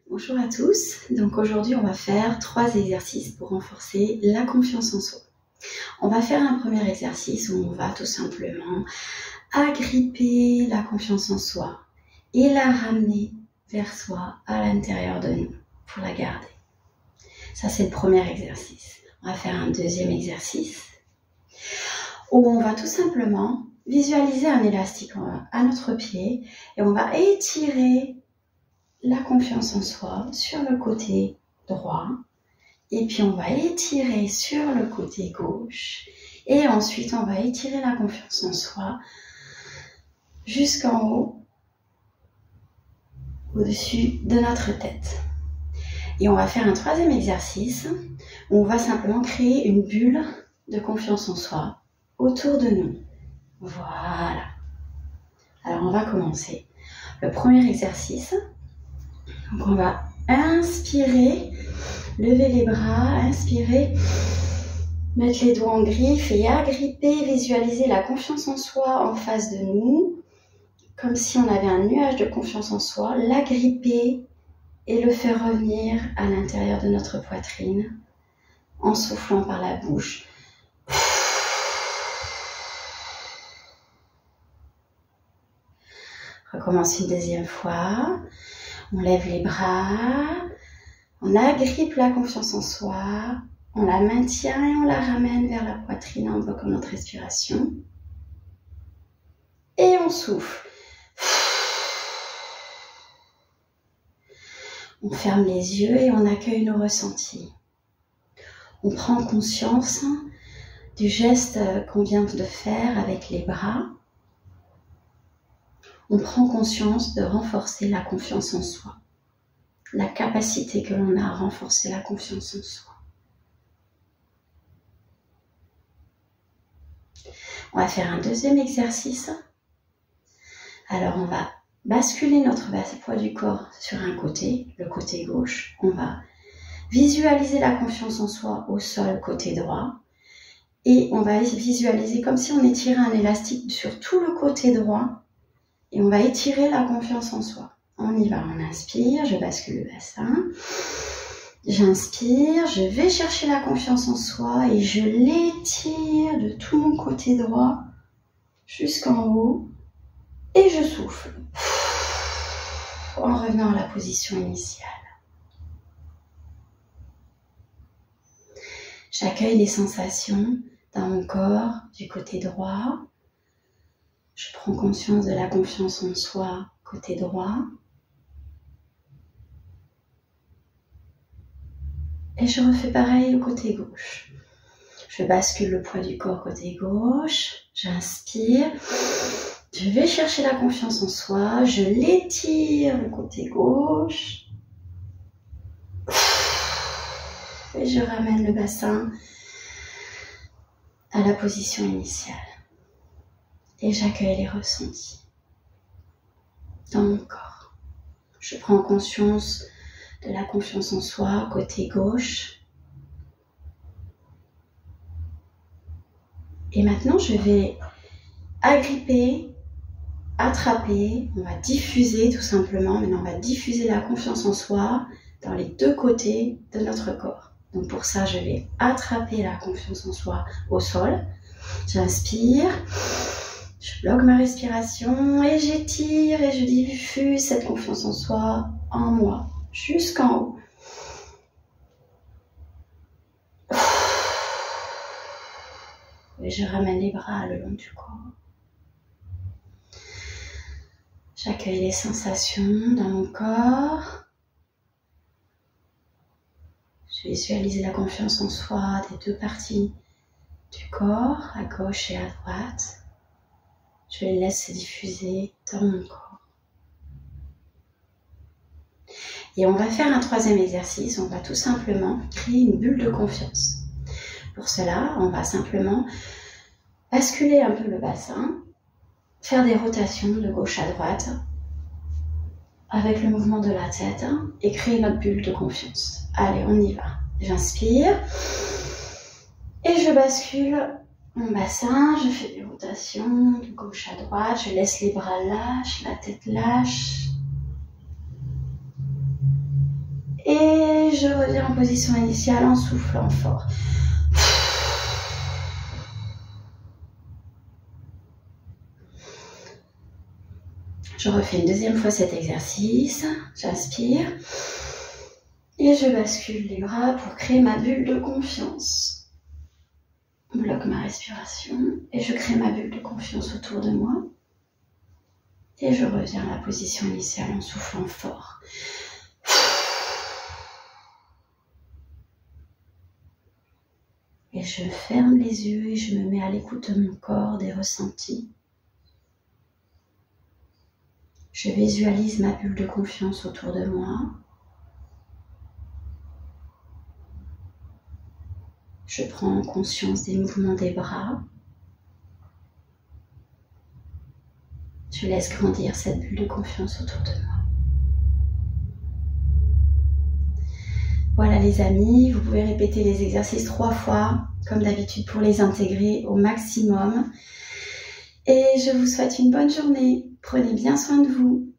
Bonjour à tous, donc aujourd'hui on va faire 3 exercices pour renforcer la confiance en soi. On va faire un premier exercice où on va tout simplement agripper la confiance en soi et la ramener vers soi à l'intérieur de nous pour la garder. Ça c'est le premier exercice. On va faire un deuxième exercice où on va tout simplement visualiser un élastique à notre pied et on va étirer la confiance en soi sur le côté droit et puis on va étirer sur le côté gauche et ensuite on va étirer la confiance en soi jusqu'en haut, au-dessus de notre tête. Et on va faire un troisième exercice où on va simplement créer une bulle de confiance en soi autour de nous. Voilà. Alors on va commencer. Le premier exercice. Donc on va inspirer, lever les bras, inspirer, mettre les doigts en griffe et agripper, visualiser la confiance en soi en face de nous, comme si on avait un nuage de confiance en soi, l'agripper et le faire revenir à l'intérieur de notre poitrine en soufflant par la bouche. Recommence une deuxième fois. On lève les bras, on agrippe la confiance en soi, on la maintient et on la ramène vers la poitrine en bloquant notre respiration. Et on souffle. On ferme les yeux et on accueille nos ressentis. On prend conscience du geste qu'on vient de faire avec les bras. On prend conscience de renforcer la confiance en soi, la capacité que l'on a à renforcer la confiance en soi. On va faire un deuxième exercice. Alors on va basculer notre poids du corps sur un côté, le côté gauche. On va visualiser la confiance en soi au sol, côté droit. Et on va visualiser comme si on étirait un élastique sur tout le côté droit. Et on va étirer la confiance en soi. On y va, on inspire, je bascule le bassin. J'inspire, je vais chercher la confiance en soi et je l'étire de tout mon côté droit jusqu'en haut. Et je souffle en revenant à la position initiale. J'accueille les sensations dans mon corps du côté droit. Je prends conscience de la confiance en soi côté droit. Et je refais pareil au côté gauche. Je bascule le poids du corps côté gauche. J'inspire. Je vais chercher la confiance en soi. Je l'étire le côté gauche. Et je ramène le bassin à la position initiale. Et j'accueille les ressentis dans mon corps. Je prends conscience de la confiance en soi, côté gauche. Et maintenant, je vais agripper, attraper, on va diffuser tout simplement. Maintenant, on va diffuser la confiance en soi dans les deux côtés de notre corps. Donc pour ça, je vais attraper la confiance en soi au sol. J'inspire. Je bloque ma respiration et j'étire et je diffuse cette confiance en soi en moi, jusqu'en haut. Et je ramène les bras le long du corps. J'accueille les sensations dans mon corps. Je visualise la confiance en soi des deux parties du corps, à gauche et à droite. Je les laisse se diffuser dans mon corps. Et on va faire un troisième exercice. On va tout simplement créer une bulle de confiance. Pour cela, on va simplement basculer un peu le bassin, faire des rotations de gauche à droite avec le mouvement de la tête et créer notre bulle de confiance. Allez, on y va. J'inspire et je bascule mon bassin, je fais des rotations de gauche à droite, je laisse les bras lâches, la tête lâche. je reviens en position initiale en soufflant fort. Je refais une deuxième fois cet exercice. J'inspire. Et je bascule les bras pour créer ma bulle de confiance. Je bloque ma respiration et je crée ma bulle de confiance autour de moi. Et je reviens à la position initiale en soufflant fort. Et je ferme les yeux et je me mets à l'écoute de mon corps, des ressentis. Je visualise ma bulle de confiance autour de moi. Je prends conscience des mouvements des bras. Je laisse grandir cette bulle de confiance autour de moi. Voilà les amis, vous pouvez répéter les exercices 3 fois, comme d'habitude pour les intégrer au maximum. Et je vous souhaite une bonne journée. Prenez bien soin de vous.